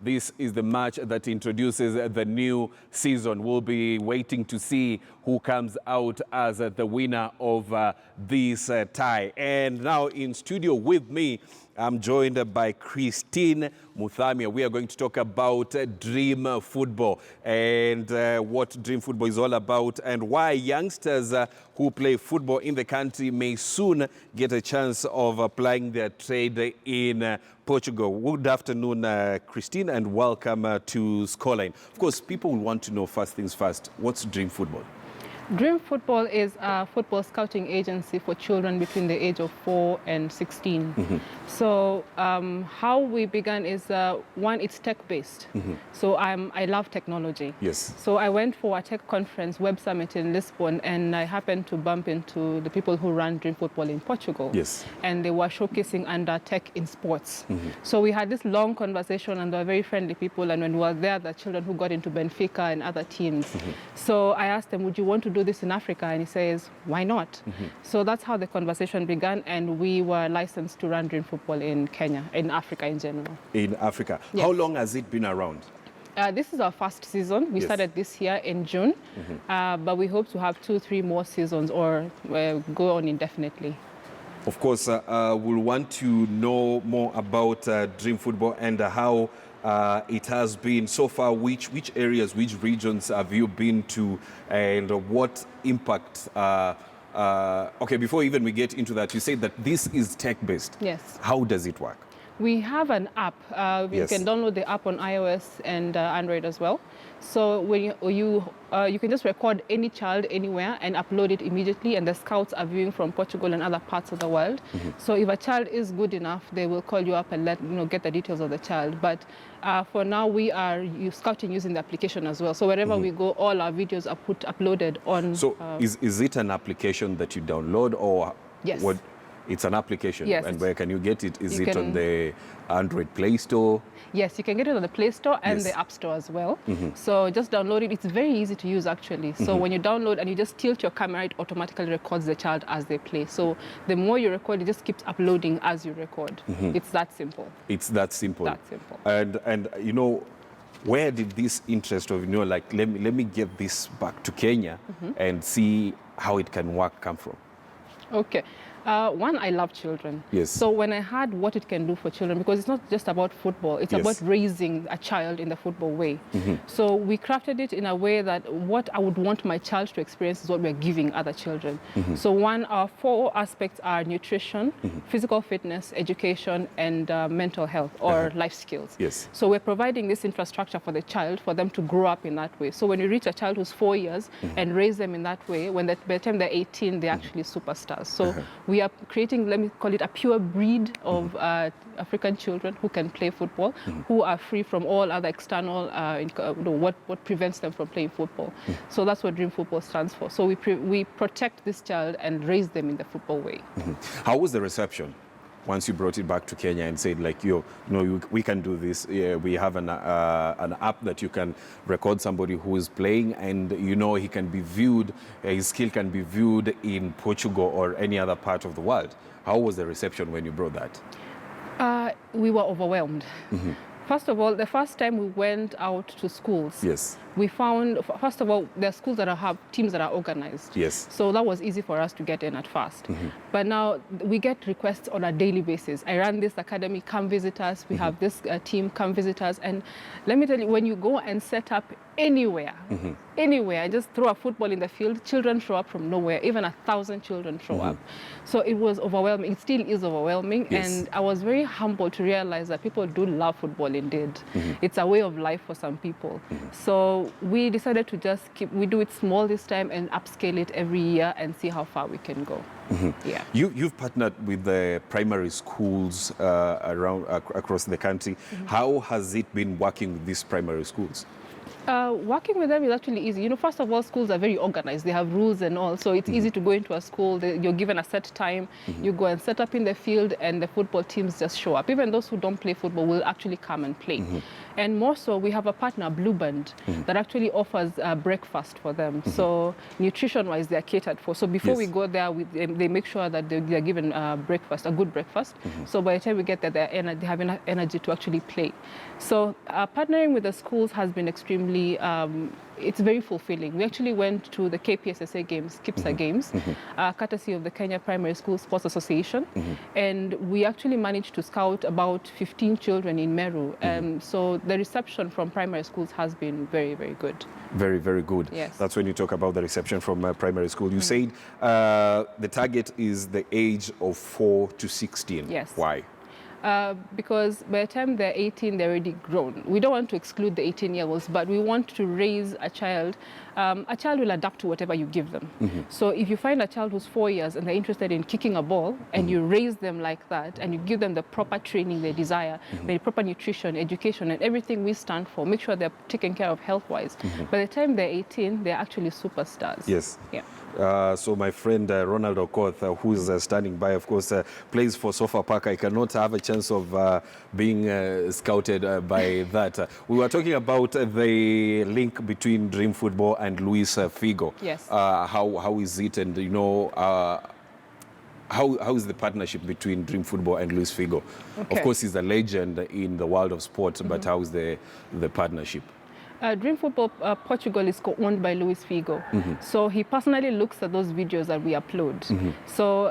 This is the match that introduces the new season. We'll be waiting to see who comes out as the winner of this tie. And now in studio with me, I'm joined by Christine Muthamia. We are going to talk about Dream Football and what Dream Football is all about and why youngsters who play football in the country may soon get a chance of applying their trade in Portugal. Good afternoon, Christine, and welcome to Scoreline. Of course, people will want to know first things first, what's Dream Football? Dream Football is a football scouting agency for children between the age of 4 and 16. Mm-hmm. So how we began is, one, it's tech-based. Mm-hmm. So I love technology. Yes. So I went for a tech conference, Web Summit in Lisbon, and I happened to bump into the people who run Dream Football in Portugal. Yes. And they were showcasing under tech in sports. Mm-hmm. So we had this long conversation, and they were very friendly people. And when we were there, the children who got into Benfica and other teams. Mm-hmm. So I asked them, would you want to do this in Africa? And he says, why not? Mm-hmm. So that's how the conversation began, and we were licensed to run Dream Football in Kenya, in Africa in general. In Africa. Yes. How long has it been around? This is our first season. We started this year in June, mm-hmm. But we hope to have 2-3 more seasons or go on indefinitely. Of course, we'll want to know more about Dream Football and how it has been so far. Which areas, which regions have you been to, and what impact? Okay, before even we get into that, you said that this is tech-based. Yes. How does it work? We have an app. You can download the app on iOS and Android as well. So when you can just record any child anywhere and upload it immediately, and the scouts are viewing from Portugal and other parts of the world. Mm-hmm. So if a child is good enough, they will call you up and get the details of the child. But for now, we are scouting using the application as well. So wherever mm-hmm. we go, all our videos are uploaded on. So is it an application that you download, or yes? What? It's an application. Yes. And where can you get it? Is it on the Android Play Store? Yes, you can get it on the Play Store and yes. the App Store as well. Mm-hmm. So just download it. It's very easy to use, actually. So mm-hmm. when you download and you just tilt your camera, it automatically records the child as they play. So the more you record, it just keeps uploading as you record. Mm-hmm. It's that simple. It's that simple. That simple. And where did this interest of, let me get this back to Kenya mm-hmm. and see how it can work come from? Okay. One, I love children. Yes. So when I heard what it can do for children, because it's not just about football, it's yes. about raising a child in the football way. Mm-hmm. So we crafted it in a way that what I would want my child to experience is what we're giving other children. Mm-hmm. So one, our 4 aspects are nutrition, mm-hmm. physical fitness, education, and mental health or life skills. Yes. So we're providing this infrastructure for the child for them to grow up in that way. So when you reach a child who's 4 years mm-hmm. and raise them in that way, by the time they're 18, they're actually superstars. So we are creating, let me call it, a pure breed of African children who can play football, mm-hmm. who are free from all other external, what prevents them from playing football. Mm-hmm. So that's what Dream Football stands for. So we protect this child and raise them in the football way. Mm-hmm. How was the reception once you brought it back to Kenya and said, we can do this? We have an app that you can record somebody who is playing, and he can be viewed, his skill can be viewed in Portugal or any other part of the world. How was the reception when you brought that? We were overwhelmed. Mm-hmm. First of all, the first time we went out to schools, yes. we found, first of all, there are schools that have teams that are organized. Yes. So that was easy for us to get in at first. Mm-hmm. But now we get requests on a daily basis. I run this academy, come visit us. We mm-hmm. have this team, come visit us. And let me tell you, when you go and set up anywhere, mm-hmm. anywhere, just throw a football in the field, children show up from nowhere. Even 1,000 children show mm-hmm. up. So it was overwhelming. It still is overwhelming. Yes. And I was very humbled to realize that people do love football indeed. Mm-hmm. It's a way of life for some people. Mm-hmm. So we decided to we do it small this time and upscale it every year and see how far we can go. Mm-hmm. Yeah. You've partnered with the primary schools across the country. Mm-hmm. How has it been working with these primary schools? Working with them is actually easy. You know, first of all, schools are very organized. They have rules and all, so it's easy to go into a school. You're given a set time. You go and set up in the field, and the football teams just show up. Even those who don't play football will actually come and play. And more so, we have a partner, Blue Band, that actually offers breakfast for them. So nutrition-wise, they are catered for. So before we go there, they make sure that they are given breakfast, a good breakfast. So by the time we get there, they have enough energy to actually play. So partnering with the schools has been extremely, it's very fulfilling. We actually went to the KPSSA games, KIPSA games, courtesy of the Kenya Primary School Sports Association. And we actually managed to scout about 15 children in Meru. So the reception from primary schools has been very, very good. Very, very good. Yes. That's when you talk about the reception from primary school. You said the target is the age of 4 to 16. Yes. Why? Because by the time they're 18, they're already grown. We don't want to exclude the 18-year-olds, but we want to raise a child. A child will adapt to whatever you give them. So if you find a child who's 4 years and they're interested in kicking a ball, and you raise them like that, and you give them the proper training they desire, the proper nutrition, education, and everything we stand for, make sure they're taken care of health-wise. By the time they're 18, they're actually superstars. Yes. Yeah. So my friend Ronald Okoth, who's standing by, of course, plays for Sofapaka. I cannot have a chance of being scouted by that. We were talking about the link between Dream Football and Luis Figo. Yes. How is it, and you know, how is the partnership between Dream Football and Luis Figo? Okay. Of course, he's a legend in the world of sport, but how is the partnership? Dream Football Portugal is owned by Luis Figo. So he personally looks at those videos that we upload. So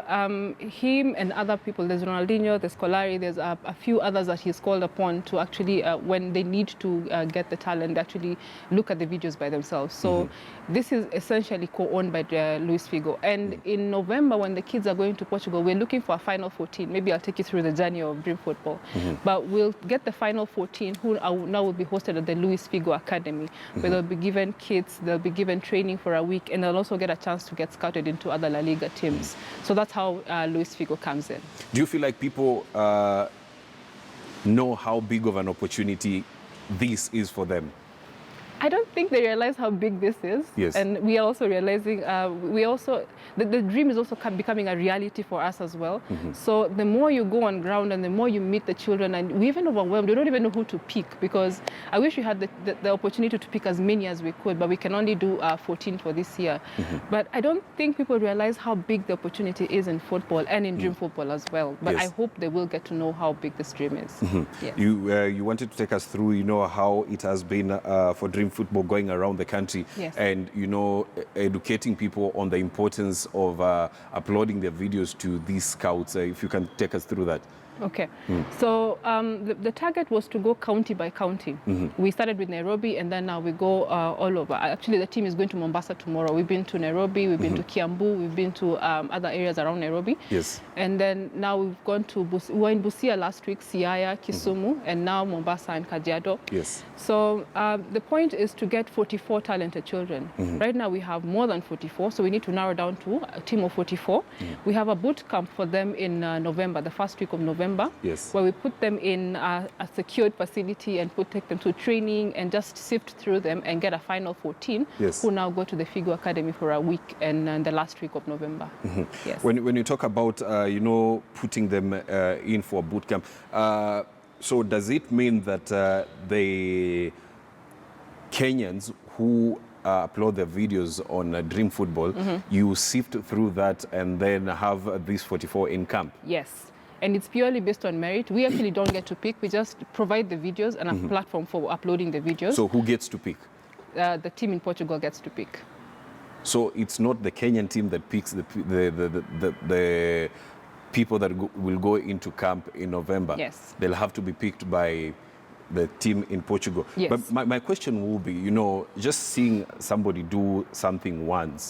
him and other people, there's Ronaldinho, there's Scolari, there's a few others that he's called upon to actually, when they need to get the talent, actually look at the videos by themselves. So this is essentially co-owned by Luis Figo. And in November, when the kids are going to Portugal, we're looking for a final 14. Maybe I'll take you through the journey of Dream Football. But we'll get the final 14 who now will be hosted at the Luis Figo Academy, where they'll be given kits, they'll be given training for a week, and they'll also get a chance to get scouted into other La Liga teams. So that's how Luis Figo comes in. Do you feel like people know how big of an opportunity this is for them? I don't think they realize how big this is. Yes. And we are also realizing, the dream is also becoming a reality for us as well. So the more you go on ground and the more you meet the children, and we're even overwhelmed, we don't even know who to pick, because I wish we had the opportunity to pick as many as we could, but we can only do 14 for this year. But I don't think people realize how big the opportunity is in football and in Dream Football as well. But I hope they will get to know how big this dream is. Yes. You wanted to take us through, you know, how it has been for Dream Football going around the country, and you know, educating people on the importance of uploading their videos to these scouts. If you can take us through that. Okay. So the target was to go county by county. We started with Nairobi, and then now we go all over. Actually, the team is going to Mombasa tomorrow. We've been to Nairobi, we've been to Kiambu, we've been to other areas around Nairobi. Yes. And then now we've gone to, we were in Busia last week, Siaya, Kisumu, and now Mombasa and Kajiado. Yes. So the point is to get 44 talented children. Right now we have more than 44, so we need to narrow down to a team of 44. We have a boot camp for them in November, the first week of November. Yes. Where we put them in a secured facility and take them to training and just sift through them and get a final 14 who now go to the Figo Academy for a week and the last week of November. Yes. When you talk about, you know, putting them in for boot camp, so does it mean that the Kenyans who upload their videos on Dream Football, you sift through that and then have these 44 in camp? Yes. And it's purely based on merit. We actually don't get to pick. We just provide the videos and a platform for uploading the videos. So who gets to pick? The team in Portugal gets to pick. So it's not the Kenyan team that picks the people that will go into camp in November. Yes. They'll have to be picked by the team in Portugal. Yes. But my question will be, you know, just seeing somebody do something once,